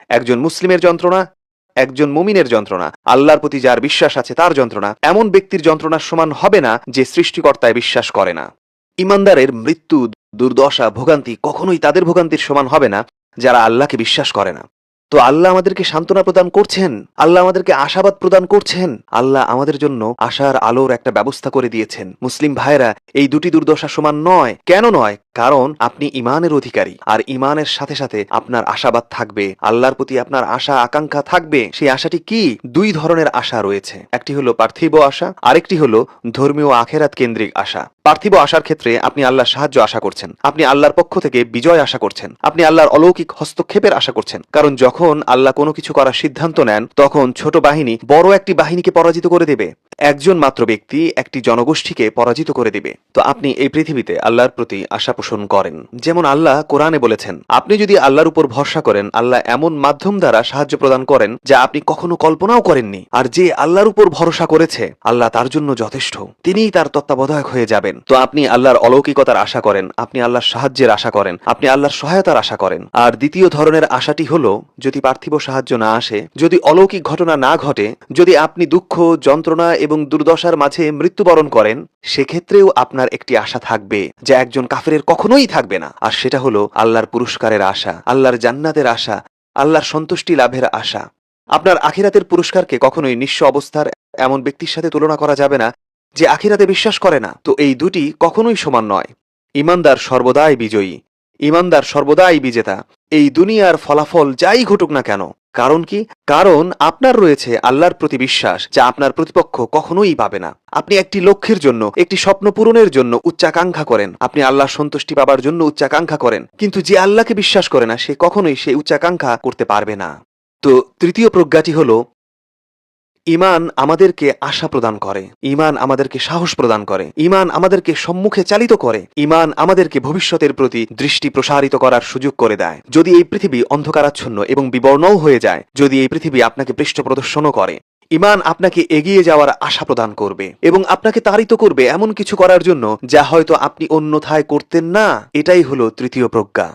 একজন মুসলিমের যন্ত্রণা, একজন মুমিনের যন্ত্রণা, আল্লাহর প্রতি যার বিশ্বাস আছে তার যন্ত্রণা এমন ব্যক্তির যন্ত্রণার সমান হবে না যে সৃষ্টিকর্তায় বিশ্বাস করে না। ইমানদারের মৃত্যু, দুর্দশা, ভোগান্তি কখনোই তাদের ভোগান্তির সমান হবে না যারা আল্লাহকে বিশ্বাস করে না। তো আল্লাহ আমাদেরকে সান্ত্বনা প্রদান করছেন, আল্লাহ আমাদেরকে আশাবাদ প্রদান করছেন, আল্লাহ আমাদের জন্য আশার আলোর একটা ব্যবস্থা করে দিয়েছেন। মুসলিম ভাইরা, এই দুটি দুর্দশা সমান নয়। কেন নয়? কারণ আপনি ইমানের অধিকারী, আর ইমানের সাথে সাথে আপনার আশাবাদ থাকবে, আল্লাহর প্রতি আপনার আশা আকাঙ্ক্ষা থাকবে। সেই আশাটি কি? দুই ধরনের আশা রয়েছে, একটি হলো পার্থিব আশা, আরেকটি হলো ধর্মীয় আখেরাত কেন্দ্রিক আশা। পার্থিব আশার ক্ষেত্রে আপনি আল্লাহর সাহায্য আশা করছেন, আপনি আল্লাহর পক্ষ থেকে বিজয় আশা করছেন, আপনি আল্লাহর অলৌকিক হস্তক্ষেপের আশা করছেন। কারণ যখন আল্লাহ কোনো কিছু করার সিদ্ধান্ত নেন, তখন ছোট বাহিনী বড় একটি বাহিনীকে পরাজিত করে দেবে, একজন মাত্র ব্যক্তি একটি জনগোষ্ঠীকে পরাজিত করে দিবে। তো আপনি এই পৃথিবীতে আল্লাহর প্রতি আশা পোষণ করেন। যেমন আল্লাহ কোরআনে বলেছেন, আপনি যদি আল্লাহর উপর ভরসা করেন, আল্লাহ এমন মাধ্যম দ্বারা সাহায্য প্রদান করেন যা আপনি কখনো কল্পনাও করেননি। আর যে আল্লাহর উপর ভরসা করেছে, আল্লাহ তার জন্য যথেষ্ট, তিনিই তার তত্ত্বাবধায়ক হয়ে যাবেন। তো আপনি আল্লাহর অলৌকিকতার আশা করেন, আপনি আল্লাহর সাহায্যের আশা করেন, আপনি আল্লাহর সহায়তার আশা করেন। আর দ্বিতীয় ধরনের আশাটি হলো, যদি পার্থিব সাহায্য না আসে, যদি অলৌকিক ঘটনা না ঘটে, যদি আপনি দুঃখ, যন্ত্রণা এবং দুর্দশার মাঝে মৃত্যুবরণ করেন, সেক্ষেত্রেও আপনার একটি আশা থাকবে যা একজন কাফেরের কখনোই থাকবে না। আর সেটা হলো আল্লাহর পুরস্কারের আশা, আল্লাহর জান্নাতের আশা, আল্লাহর সন্তুষ্টি লাভের আশা। আপনার আখিরাতের পুরস্কারকে কখনোই নিঃস্ব অবস্থার এমন ব্যক্তির সাথে তুলনা করা যাবে না যে আখিরাতে বিশ্বাস করে না। তো এই দুটি কখনোই সমান নয়। ইমানদার সর্বদাই বিজয়ী, ইমানদার সর্বদাই বিজেতা, এই দুনিয়ার ফলাফল যাই ঘটুক না কেন। কারণ কি? কারণ আপনার রয়েছে আল্লাহর প্রতি বিশ্বাস, যা আপনার প্রতিপক্ষ কখনোই পাবে না। আপনি একটি লক্ষ্যের জন্য, একটি স্বপ্ন পূরণের জন্য উচ্চাকাঙ্ক্ষা করেন, আপনি আল্লাহর সন্তুষ্টি পাবার জন্য উচ্চাকাঙ্ক্ষা করেন, কিন্তু যে আল্লাহকে বিশ্বাস করে না, সে কখনোই সেই উচ্চাকাঙ্ক্ষা করতে পারবে না। তো তৃতীয় প্রজ্ঞাটি হলো, ঈমান আমাদেরকে আশা প্রদান করে, ঈমান আমাদেরকে সাহস প্রদান করে, ঈমান আমাদেরকে সম্মুখে চালিত করে, ঈমান আমাদেরকে ভবিষ্যতের প্রতি দৃষ্টি প্রসারিত করার সুযোগ করে দেয়। যদি এই পৃথিবী অন্ধকারাচ্ছন্ন এবং বিবর্ণও হয়ে যায়, যদি এই পৃথিবী আপনাকে পৃষ্ঠ প্রদর্শনও করে, ঈমান আপনাকে এগিয়ে যাওয়ার আশা প্রদান করবে এবং আপনাকে তাড়িত করবে এমন কিছু করার জন্য যা হয়তো আপনি অন্যথায় করতেন না। এটাই হলো তৃতীয় প্রজ্ঞা।